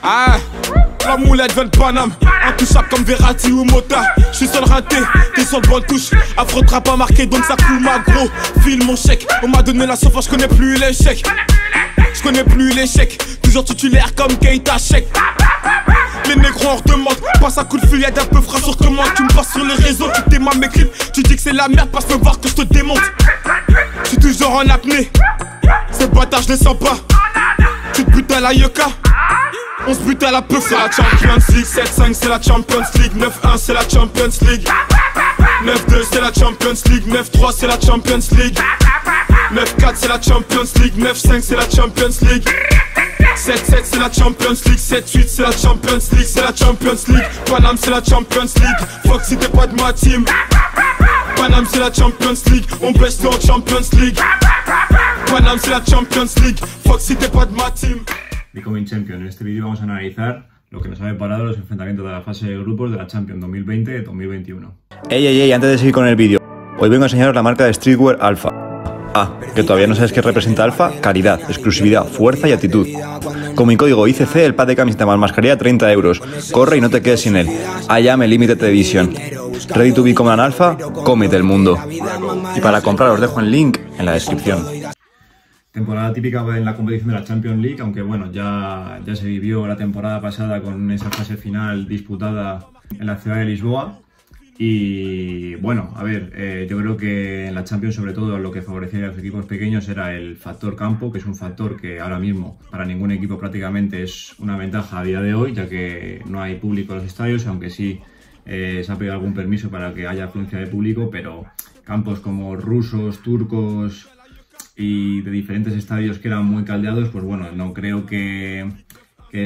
Ah, la moulette vient de Paname, intouchable comme Verratti ou Mota. J'suis seul raté, t'es sur le banc de touche. Affrontera pas marqué donc ça coule ma gros. File mon chèque, on m'a donné la sauce, j'connais plus l'échec. J'connais plus l'échec, toujours titulaire comme Keita Sheik. Les négros en redemande, passe un coup de fil, un peu frais sur commande. Tu me passes sur les réseaux, tu t'aimes mes clips. Tu dis que c'est la merde, passe me voir que je te démonte. J'suis toujours en apnée, ces bâtards je les sens pas. Tu te butes à la Yoka, on se bute à la peuf. C'est la Champions League, 7-5 c'est la Champions League, 9-1 c'est la Champions League, 9-2 c'est la Champions League, 9-3 c'est la Champions League, 9-4 c'est la Champions League, 9-5 c'est la Champions League, 7-7 c'est la Champions League, 7-8 c'est la Champions League, c'est la Champions League. Paname c'est la Champions League, fuck si t'es pas de ma team. Paname c'est la Champions League, on baisse toi en Champions League. Paname c'est la Champions League, fuck si t'es pas de ma team. Becoming Champion. En este vídeo vamos a analizar lo que nos ha deparado los enfrentamientos de la fase de grupos de la Champions 2020-2021. Ey, antes de seguir con el vídeo, hoy vengo a enseñaros la marca de streetwear Alfa. Ah, que todavía no sabes qué representa Alfa: calidad, exclusividad, fuerza y actitud. Con mi código ICC el pack de camiseta más mascarilla 30 euros. Corre y no te quedes sin él. I am a limited edition. Ready to become an Alfa, cómete el mundo. Y para comprar os dejo el link en la descripción. Temporada típica en la competición de la Champions League, aunque bueno, ya se vivió la temporada pasada con esa fase final disputada en la ciudad de Lisboa. Y bueno, a ver, yo creo que en la Champions sobre todo lo que favorecía a los equipos pequeños era el factor campo, que es un factor que ahora mismo para ningún equipo prácticamente es una ventaja a día de hoy, ya que no hay público en los estadios, aunque sí se ha pedido algún permiso para que haya afluencia de público, pero campos como rusos, turcos y de diferentes estadios que eran muy caldeados, pues bueno, no creo que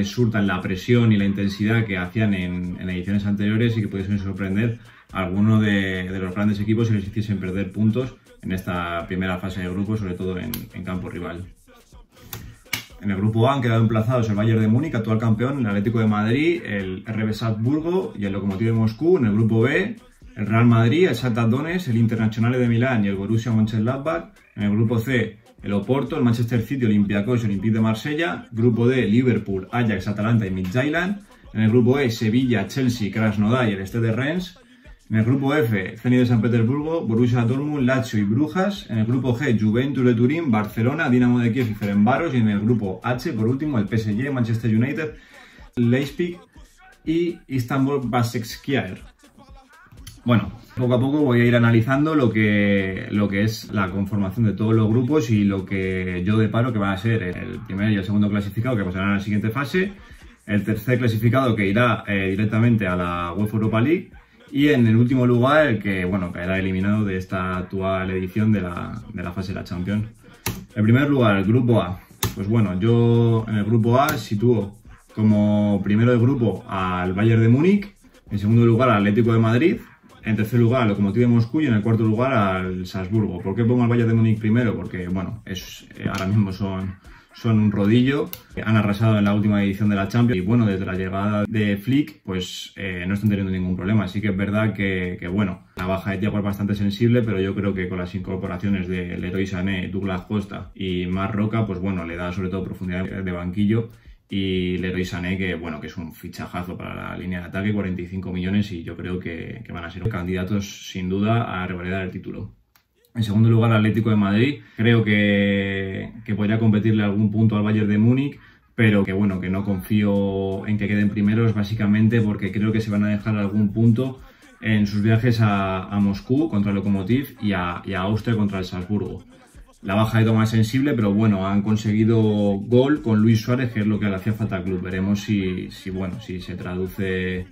surtan la presión y la intensidad que hacían en ediciones anteriores y que pudiesen sorprender a alguno de los grandes equipos y les hiciesen perder puntos en esta primera fase de grupo, sobre todo en campo rival. En el grupo A han quedado emplazados el Bayern de Múnich, actual campeón, el Atlético de Madrid, el RB Salzburgo y el Lokomotiv de Moscú. En el grupo B, el Real Madrid, el Shakhtar Donetsk, el Internazionale de Milán y el Borussia Mönchengladbach. En el grupo C, el Oporto, el Manchester City, Olympiacos y Olympique de Marsella. Grupo D, Liverpool, Ajax, Atalanta y Midtjylland. En el grupo E, Sevilla, Chelsea, Krasnodar y el Stade de Rennes. En el grupo F, Zenit de San Petersburgo, Borussia Dortmund, Lazio y Brujas. En el grupo G, Juventus de Turín, Barcelona, Dinamo de Kiev y Ferencváros. Y en el grupo H, por último, el PSG, Manchester United, Leipzig y Istanbul Başakşehir. Bueno, poco a poco voy a ir analizando lo que es la conformación de todos los grupos y lo que yo deparo que va a ser el primer y el segundo clasificado que pasarán a la siguiente fase, el tercer clasificado que irá directamente a la UEFA Europa League y en el último lugar el que bueno, caerá eliminado de esta actual edición de la fase de la Champions. En primer lugar, el grupo A. Pues bueno, yo en el grupo A sitúo como primero del grupo al Bayern de Múnich, en segundo lugar al Atlético de Madrid, en tercer lugar al Lokomotiv de Moscú y en el cuarto lugar al Salzburgo. ¿Por qué pongo al Bayern de Múnich primero? Porque bueno, ahora mismo son un rodillo, han arrasado en la última edición de la Champions y bueno, desde la llegada de Flick pues no están teniendo ningún problema. Así que es verdad que bueno, la baja de Thiago es bastante sensible, pero yo creo que con las incorporaciones de Leroy Sané, Douglas Costa y Marc Roca, pues bueno, le da sobre todo profundidad de banquillo. Y Leroy Sané, que bueno, que es un fichajazo para la línea de ataque, 45 millones y yo creo que van a ser candidatos sin duda a revalidar el título. En segundo lugar, el Atlético de Madrid. Creo que podría competirle algún punto al Bayern de Múnich, pero que bueno, que no confío en que queden primeros, básicamente porque creo que se van a dejar algún punto en sus viajes a Moscú contra el Lokomotiv y a Austria contra el Salzburgo. La baja de toma es sensible, pero bueno, han conseguido gol con Luis Suárez, que es lo que le hacía falta al club. Veremos si se traduce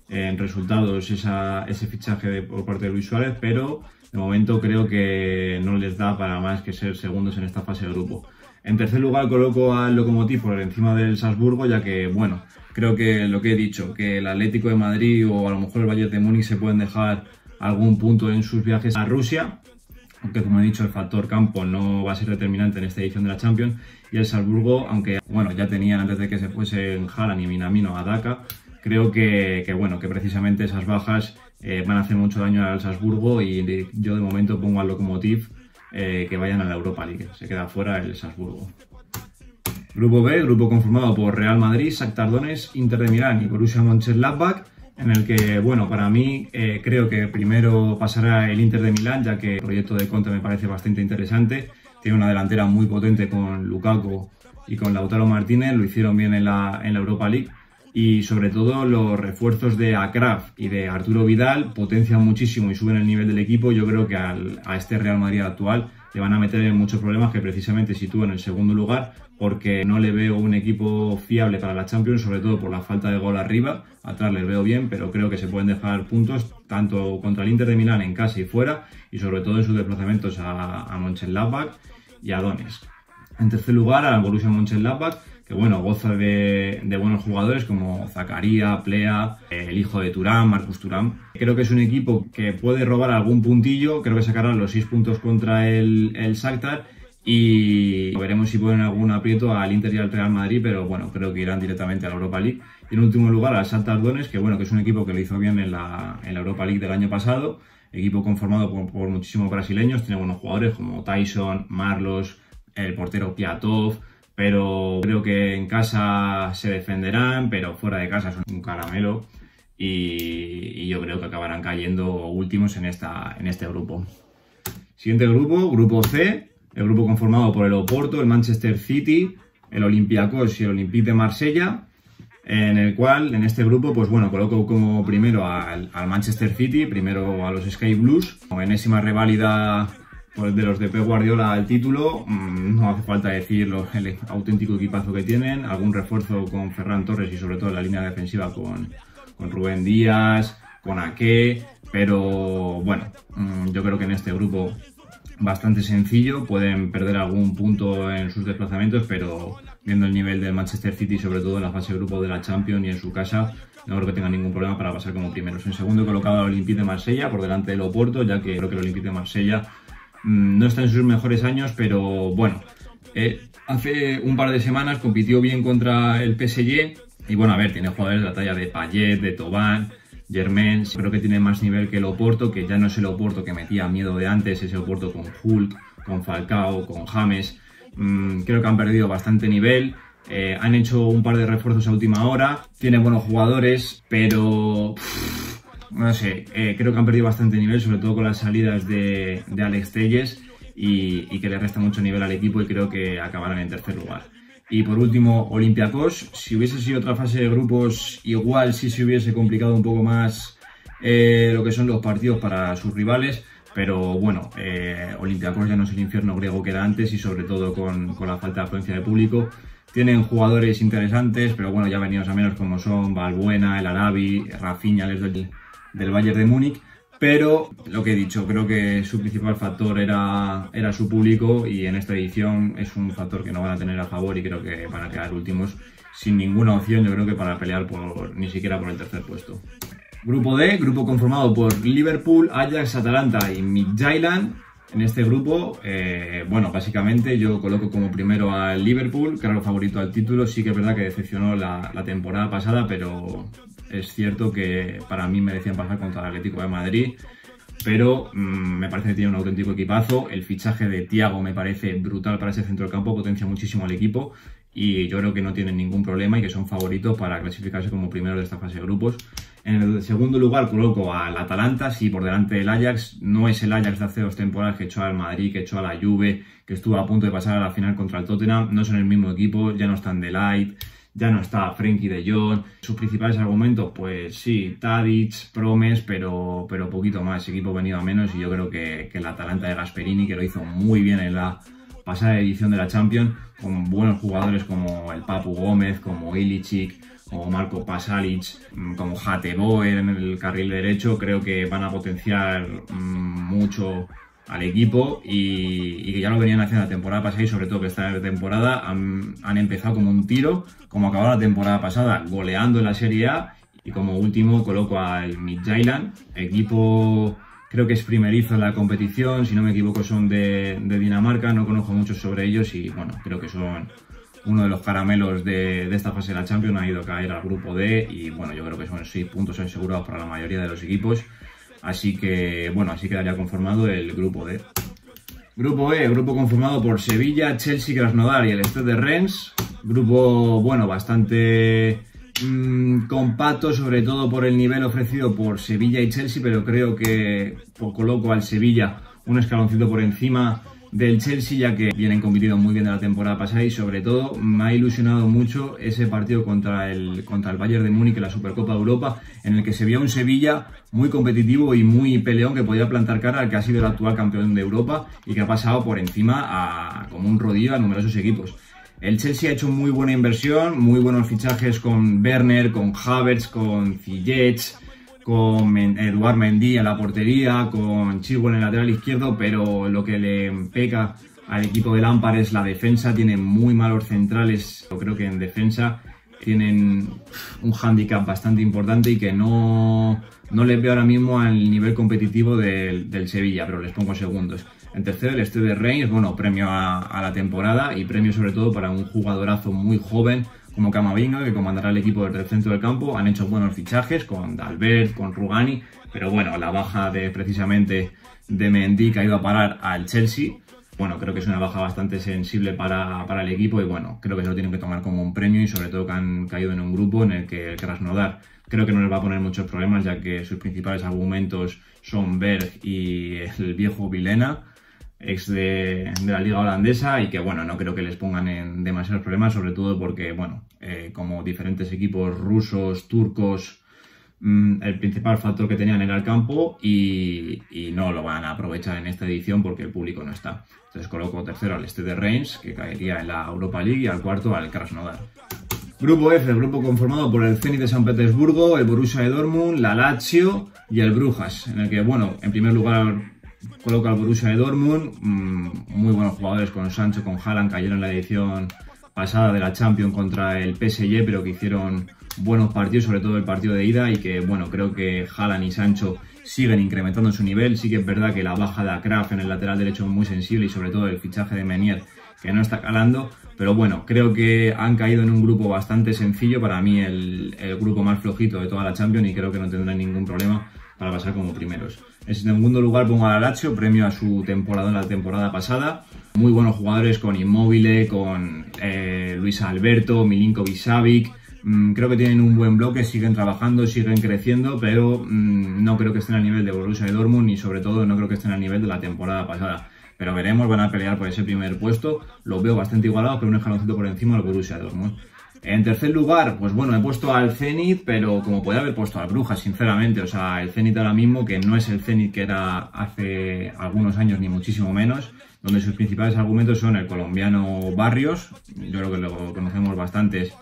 en resultados ese fichaje por parte de Luis Suárez, pero de momento creo que no les da para más que ser segundos en esta fase de grupo. En tercer lugar coloco al Lokomotiv por encima del Salzburgo, ya que bueno, creo que lo que he dicho, que el Atlético de Madrid o a lo mejor el Bayern de Múnich se pueden dejar algún punto en sus viajes a Rusia, aunque como he dicho el factor campo no va a ser determinante en esta edición de la Champions, y el Salzburgo, aunque bueno, ya tenían antes de que se fuesen Haaland y Minamino a Dhaka, creo que bueno, que precisamente esas bajas van a hacer mucho daño al Salzburgo y yo de momento pongo al Lokomotiv que vayan a la Europa League. Se queda fuera el Salzburgo. Grupo B, grupo conformado por Real Madrid, Shakhtar Donetsk, Inter de Milán y Borussia Mönchengladbach, en el que, bueno, para mí creo que primero pasará el Inter de Milán, ya que el proyecto de Conte me parece bastante interesante. Tiene una delantera muy potente con Lukaku y con Lautaro Martínez, lo hicieron bien en la Europa League. Y sobre todo los refuerzos de Akraf y de Arturo Vidal potencian muchísimo y suben el nivel del equipo. Yo creo que a este Real Madrid actual le van a meter en muchos problemas, que precisamente sitúa en el segundo lugar, porque no le veo un equipo fiable para la Champions, sobre todo por la falta de gol arriba. Atrás les veo bien, pero creo que se pueden dejar puntos tanto contra el Inter de Milán en casa y fuera, y sobre todo en sus desplazamientos a Mönchengladbach y a Donetsk. En tercer lugar, al Borussia Mönchengladbach, que bueno, goza de buenos jugadores como Zakaria, Plea, el hijo de Thuram, Marcus Thuram. Creo que es un equipo que puede robar algún puntillo, creo que sacarán los 6 puntos contra el Shakhtar, y veremos si ponen algún aprieto al Inter y al Real Madrid, pero bueno, creo que irán directamente a la Europa League. Y en último lugar al Shakhtar Donetsk, que bueno, que es un equipo que lo hizo bien en la Europa League del año pasado, equipo conformado por muchísimos brasileños, tiene buenos jugadores como Tyson, Marlos, el portero Piatov, pero creo que en casa se defenderán, pero fuera de casa son un caramelo, y yo creo que acabarán cayendo últimos en este grupo. Siguiente grupo, grupo C, el grupo conformado por el Oporto, el Manchester City, el Olympiacos y el Olympique de Marsella, en el cual, en este grupo, pues bueno, coloco como primero al Manchester City, primero a los Sky Blues, con enésima reválida pues de los de Pep Guardiola al título. No hace falta decir el auténtico equipazo que tienen, algún refuerzo con Ferran Torres y sobre todo en la línea defensiva con Rubén Díaz, con Ake, pero bueno, yo creo que en este grupo bastante sencillo, pueden perder algún punto en sus desplazamientos, pero viendo el nivel del Manchester City, sobre todo en la fase de grupo de la Champions y en su casa, no creo que tengan ningún problema para pasar como primeros. En segundo he colocado al Olympique de Marsella por delante del Oporto, ya que creo que el Olympique de Marsella no está en sus mejores años, pero bueno, hace un par de semanas compitió bien contra el PSG y bueno, a ver, tiene jugadores de la talla de Payet, de Thauvin, Germains. Creo que tiene más nivel que el Oporto, que ya no es el Oporto que metía miedo de antes, ese Oporto con Hulk, con Falcao, con James. Creo que han perdido bastante nivel. Han hecho un par de refuerzos a última hora, tiene buenos jugadores, pero no sé, creo que han perdido bastante nivel, sobre todo con las salidas de Alex Telles, y que le resta mucho nivel al equipo, y creo que acabarán en tercer lugar. Y por último, Olympiacos. Si hubiese sido otra fase de grupos, igual sí se hubiese complicado un poco más lo que son los partidos para sus rivales, pero bueno, Olympiacos ya no es el infierno griego que era antes, y sobre todo con la falta de afluencia de público. Tienen jugadores interesantes, pero bueno, ya venidos a menos, como son Valbuena, El Arabi, Rafinha, del Bayern de Múnich. Pero lo que he dicho, creo que su principal factor era su público, y en esta edición es un factor que no van a tener a favor, y creo que van a quedar últimos sin ninguna opción, yo creo que para pelear ni siquiera por el tercer puesto. Grupo D, grupo conformado por Liverpool, Ajax, Atalanta y Midtjylland. En este grupo, bueno, básicamente yo coloco como primero al Liverpool, claro, favorito al título. Sí que es verdad que decepcionó la temporada pasada, pero es cierto que para mí merecían pasar contra el Atlético de Madrid, pero me parece que tiene un auténtico equipazo. El fichaje de Thiago me parece brutal para ese centro del campo, potencia muchísimo al equipo, y yo creo que no tienen ningún problema y que son favoritos para clasificarse como primero de esta fase de grupos. En el segundo lugar coloco al Atalanta, sí, por delante del Ajax. No es el Ajax de hace 2 temporadas que echó al Madrid, que echó a la Juve, que estuvo a punto de pasar a la final contra el Tottenham. No son el mismo equipo, ya no están De Ligt, ya no está Frenkie de Jong. Sus principales argumentos, pues sí, Tadic, Promes, pero poquito más. Ese equipo ha venido a menos, y yo creo que el Atalanta de Gasperini, que lo hizo muy bien en la pasada edición de la Champions, con buenos jugadores como el Papu Gómez, como Ilicic, como Marco Pasalic, como Hateboer en el carril derecho, creo que van a potenciar mucho al equipo, y que ya lo venían haciendo la temporada pasada, y sobre todo que esta temporada han empezado como un tiro, como acabó la temporada pasada, goleando en la Serie A. Y como último coloco al Midtjylland, equipo creo que es primerizo en la competición, si no me equivoco son de Dinamarca, no conozco mucho sobre ellos, y bueno, creo que son uno de los caramelos de esta fase de la Champions. Ha ido a caer al grupo D, y bueno, yo creo que son 6 puntos asegurados para la mayoría de los equipos. Así que bueno, así quedaría conformado el grupo D. Grupo E, grupo conformado por Sevilla, Chelsea, Krasnodar y el Stade de Rennes. Grupo, bueno, bastante compacto, sobre todo por el nivel ofrecido por Sevilla y Chelsea, pero creo que coloco al Sevilla un escaloncito por encima del Chelsea, ya que vienen compitiendo muy bien de la temporada pasada y sobre todo me ha ilusionado mucho ese partido contra el Bayern de Múnich en la Supercopa de Europa, en el que se vio un Sevilla muy competitivo y muy peleón que podía plantar cara al que ha sido el actual campeón de Europa y que ha pasado por encima como un rodillo a numerosos equipos. El Chelsea ha hecho muy buena inversión, muy buenos fichajes con Werner, con Havertz, con Ziyech, con Eduard Mendy en la portería, con Chilwell en el lateral izquierdo, pero lo que le peca al equipo de Lampard es la defensa. Tienen muy malos centrales. Yo creo que en defensa tienen un hándicap bastante importante y que no les veo ahora mismo al nivel competitivo del Sevilla, pero les pongo segundos. En tercero, el Stade de Rennes, bueno, premio a la temporada y premio sobre todo para un jugadorazo muy joven como Camavinga, que comandará el equipo desde el centro del campo. Han hecho buenos fichajes con Dalbert, con Rugani, pero bueno, la baja precisamente de Mendy, que ha ido a parar al Chelsea, bueno, creo que es una baja bastante sensible para el equipo y bueno, creo que se lo tienen que tomar como un premio y sobre todo que han caído en un grupo en el que el Krasnodar creo que no les va a poner muchos problemas, ya que sus principales argumentos son Berg y el viejo Vilena, ex de la liga holandesa, y que bueno, no creo que les pongan en demasiados problemas, sobre todo porque bueno, como diferentes equipos rusos, turcos, el principal factor que tenían era el campo y no lo van a aprovechar en esta edición porque el público no está. Entonces coloco tercero al Stade de Rennes, que caería en la Europa League, y al cuarto al Krasnodar. Grupo F, el grupo conformado por el Zenit de San Petersburgo, el Borussia de Dortmund, la Lazio y el Brujas, en el que bueno, en primer lugar coloca al Borussia de Dortmund, muy buenos jugadores con Sancho, con Haaland, cayeron en la edición pasada de la Champions contra el PSG, pero que hicieron buenos partidos, sobre todo el partido de ida, y que bueno, creo que Haaland y Sancho siguen incrementando su nivel. Sí que es verdad que la baja de Akraf en el lateral derecho es muy sensible y sobre todo el fichaje de Meunier, que no está calando, pero bueno, creo que han caído en un grupo bastante sencillo, para mí el grupo más flojito de toda la Champions, y creo que no tendrán ningún problema para pasar como primeros. En segundo lugar pongo a la Lazio, premio a su temporada en la temporada pasada. Muy buenos jugadores con Immobile, con Luis Alberto, Milinkovic-Savic. Creo que tienen un buen bloque, siguen trabajando, siguen creciendo, pero no creo que estén al nivel de Borussia de Dortmund y sobre todo no creo que estén al nivel de la temporada pasada. Pero veremos, van a pelear por ese primer puesto. Los veo bastante igualados, pero un escaloncito por encima del Borussia de Dortmund. En tercer lugar, pues bueno, he puesto al Zenit, pero como podía haber puesto al Brujas, sinceramente. O sea, el Zenit ahora mismo, que no es el Zenit que era hace algunos años, ni muchísimo menos, donde sus principales argumentos son el colombiano Barrios, yo creo que lo conocemos bastantes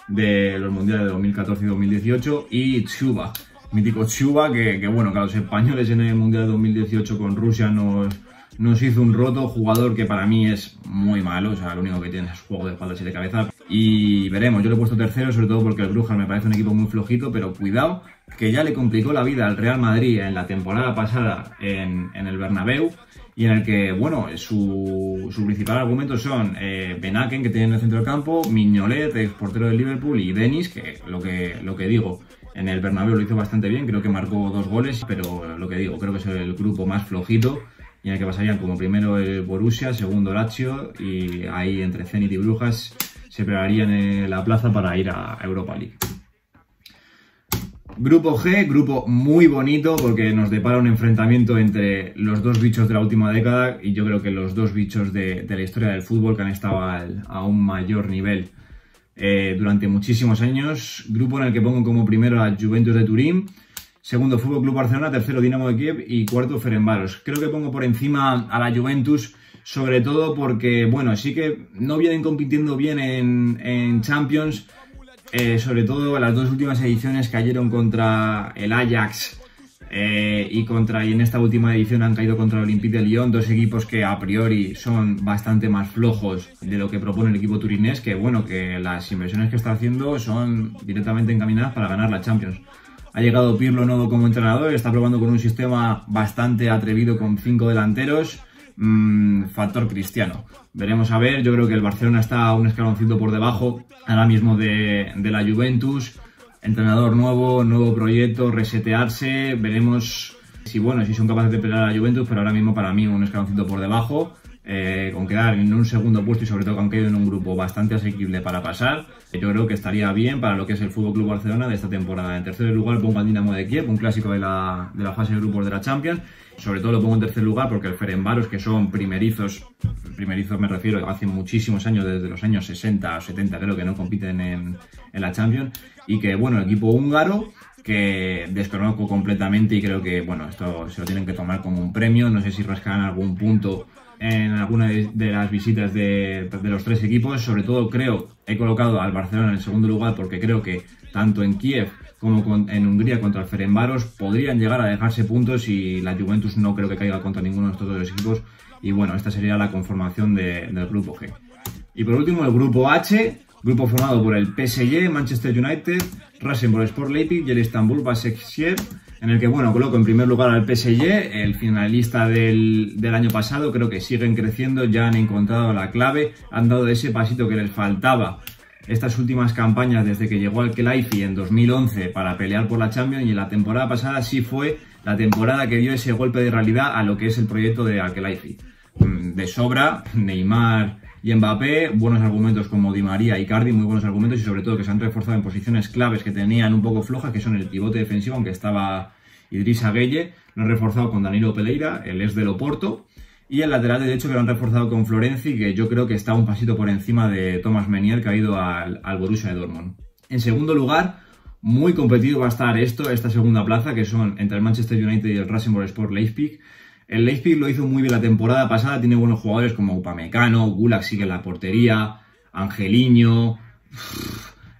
de los mundiales de 2014 y 2018, y Chuba, mítico Chuba, que bueno, que a los españoles en el mundial de 2018 con Rusia nos hizo un roto, jugador que para mí es muy malo, o sea, lo único que tiene es juego de espaldas y de cabeza. Y veremos, yo le he puesto tercero, sobre todo porque el Brujas me parece un equipo muy flojito, pero cuidado, que ya le complicó la vida al Real Madrid en la temporada pasada en el Bernabéu, y en el que, bueno, su principal argumento son Ben Aken, que tiene en el centro del campo, Mignolet, ex portero del Liverpool, y Denis, que lo que digo, en el Bernabéu lo hizo bastante bien, creo que marcó 2 goles, pero lo que digo, creo que es el grupo más flojito, y en el que pasarían como primero el Borussia, segundo Lazio, y ahí entre Zenit y Brujas se pegarían la plaza para ir a Europa League. Grupo G, grupo muy bonito porque nos depara un enfrentamiento entre los dos bichos de la última década, y yo creo que los dos bichos de la historia del fútbol que han estado a un mayor nivel durante muchísimos años. Grupo en el que pongo como primero a Juventus de Turín, segundo Fútbol Club Barcelona, tercero Dinamo de Kiev y cuarto Ferencváros. Creo que pongo por encima a la Juventus, sobre todo porque, bueno, sí que no vienen compitiendo bien en Champions, sobre todo las dos últimas ediciones cayeron contra el Ajax y en esta última edición han caído contra el Olympique de Lyon, dos equipos que a priori son bastante más flojos de lo que propone el equipo turinés, que bueno, que las inversiones que está haciendo son directamente encaminadas para ganar la Champions. Ha llegado Pirlo nuevo como entrenador, está probando con un sistema bastante atrevido con 5 delanteros, factor Cristiano. Veremos a ver, yo creo que el Barcelona está un escaloncito por debajo ahora mismo de la Juventus. Entrenador nuevo proyecto, resetearse, veremos Si son capaces de pelear a la Juventus, pero ahora mismo para mí un escaloncito por debajo, con quedar en un segundo puesto y sobre todo que han caído en un grupo bastante asequible para pasar, yo creo que estaría bien para lo que es el FC Barcelona de esta temporada. En tercer lugar pongo al Dinamo de Kiev, un clásico de la fase de grupos de la Champions. Sobre todo lo pongo en tercer lugar porque el Ferencváros, que son primerizos me refiero, hace muchísimos años, desde los años 60 o 70 creo que no compiten en la Champions, y que el equipo húngaro, que desconozco completamente y creo que esto se lo tienen que tomar como un premio. No sé si rascarán algún punto en alguna de las visitas de los tres equipos. Sobre todo he colocado al Barcelona en el segundo lugar porque creo que tanto en Kiev como en Hungría contra el Ferencváros podrían llegar a dejarse puntos, y la Juventus no creo que caiga contra ninguno de estos dos equipos. Y esta sería la conformación del grupo G. Y por último el grupo H, grupo formado por el PSG, Manchester United, Rasenball-Sport Leipzig y el Istanbul Başakşehir, en el que coloco en primer lugar al PSG, el finalista del año pasado. Creo que siguen creciendo, ya han encontrado la clave, han dado ese pasito que les faltaba estas últimas campañas desde que llegó al Khelaifi en 2011 para pelear por la Champions, y la temporada pasada sí fue la temporada que dio ese golpe de realidad a lo que es el proyecto de Al Khelaifi. De sobra, Neymar y Mbappé, buenos argumentos como Di María y Icardi, muy buenos argumentos, y sobre todo que se han reforzado en posiciones claves que tenían un poco flojas, que son el pivote defensivo, aunque estaba Idrissa Gueye, lo han reforzado con Danilo Pereira, el ex del Oporto, y el lateral derecho que lo han reforzado con Florenzi, que yo creo que está un pasito por encima de Thomas Meunier, que ha ido al Borussia de Dortmund. En segundo lugar, muy competido va a estar esta segunda plaza, que son entre el Manchester United y el Rasenball-Sport Leipzig. El Leipzig lo hizo muy bien la temporada pasada, tiene buenos jugadores como Upamecano, Gulak sigue en la portería, Angelino,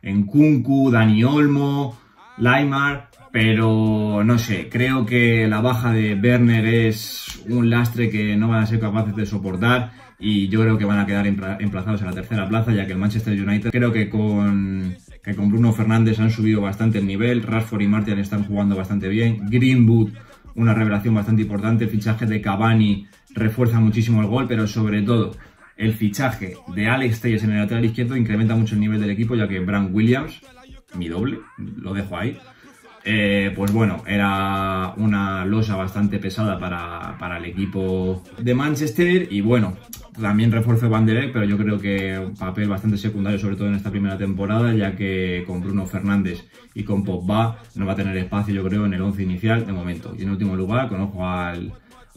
Nkunku, Dani Olmo, Laimar, pero no sé, creo que la baja de Werner es un lastre que no van a ser capaces de soportar, y yo creo que van a quedar emplazados en la tercera plaza, ya que el Manchester United creo que con Bruno Fernández han subido bastante el nivel, Rashford y Martial están jugando bastante bien, Greenwood una revelación bastante importante, el fichaje de Cavani refuerza muchísimo el gol, pero sobre todo el fichaje de Alex Telles en el lateral izquierdo incrementa mucho el nivel del equipo, ya que Brand Williams, mi doble, lo dejo ahí, era una losa bastante pesada para el equipo de Manchester. Y también refuerzo de Van der Beek, pero yo creo que un papel bastante secundario, sobre todo en esta primera temporada, ya que con Bruno Fernández y con Pogba no va a tener espacio, yo creo, en el 11 inicial de momento. Y en último lugar conozco al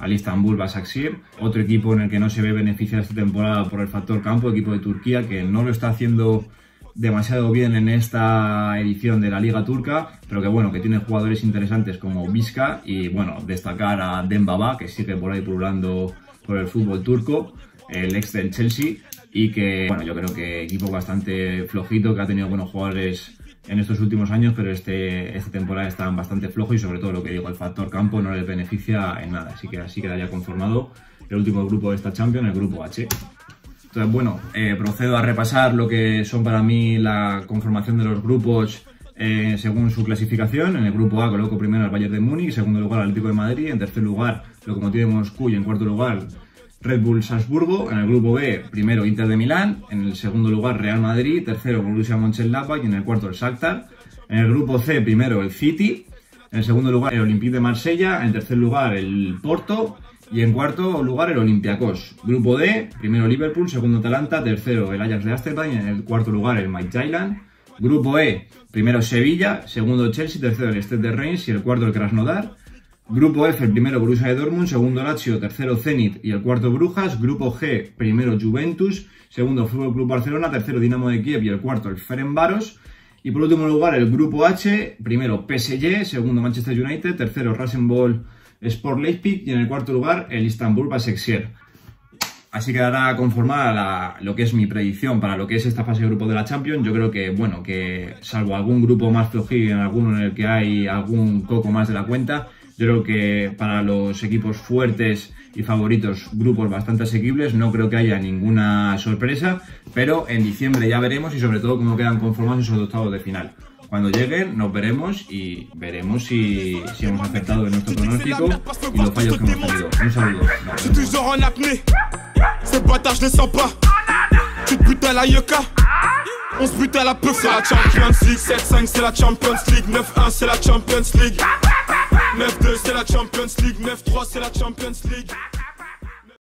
Istanbul Başakşehir, otro equipo en el que no se ve beneficiado esta temporada por el factor campo, equipo de Turquía, que no lo está haciendo demasiado bien en esta edición de la Liga Turca, pero que tiene jugadores interesantes como Vizca, y destacar a Dembaba, que sigue por ahí pululando por el fútbol turco, el ex del Chelsea, y que yo creo que equipo bastante flojito, que ha tenido buenos jugadores en estos últimos años, pero esta temporada están bastante flojos, y sobre todo lo que digo, el factor campo no les beneficia en nada, así que así quedaría conformado el último grupo de esta Champions, el grupo H. Entonces, procedo a repasar lo que son para mí la conformación de los grupos según su clasificación. En el grupo A coloco primero al Bayern de Múnich, en segundo lugar al Atlético de Madrid, en tercer lugar Lokomotiv de Moscú y en cuarto lugar Red Bull Salzburgo. En el grupo B, primero Inter de Milán, en el segundo lugar Real Madrid, tercero Borussia Mönchengladbach y en el cuarto el Shakhtar. En el grupo C, primero el City, en el segundo lugar el Olympique de Marsella, en tercer lugar el Porto y en cuarto lugar el Olympiacos. Grupo D, primero Liverpool, segundo Atalanta, tercero el Ajax de Ámsterdam y en el cuarto lugar el Midtjylland. Grupo E, primero Sevilla, segundo Chelsea, tercero el Stade de Reims y el cuarto el Krasnodar. Grupo F, el primero Borussia de Dortmund, segundo Lazio, tercero Zenit y el cuarto Brujas. Grupo G, primero Juventus, segundo FC Barcelona, tercero Dinamo de Kiev y el cuarto el Ferencváros. Y por último lugar el grupo H, primero PSG, segundo Manchester United, tercero Rasenball-Sport Leipzig y en el cuarto lugar el Istanbul Başakşehir. Así quedará conformada lo que es mi predicción para lo que es esta fase de grupo de la Champions. Yo creo que salvo algún grupo más flojillo, en alguno en el que hay algún coco más de la cuenta, yo creo que para los equipos fuertes y favoritos, grupos bastante asequibles, no creo que haya ninguna sorpresa, pero en diciembre ya veremos y sobre todo cómo quedan conformados esos octavos de final. Cuando lleguen nos veremos y veremos si hemos acertado en nuestro pronóstico y los fallos que hemos tenido. Un saludo. Ces bâtards, je les sens pas. Tu te butes à la Yoka. On se bute à la peuf. C'est la Champions League. 7-5, c'est la Champions League. 9-1, c'est la Champions League. 9-2 c'est la Champions League, 9-3 c'est la Champions League.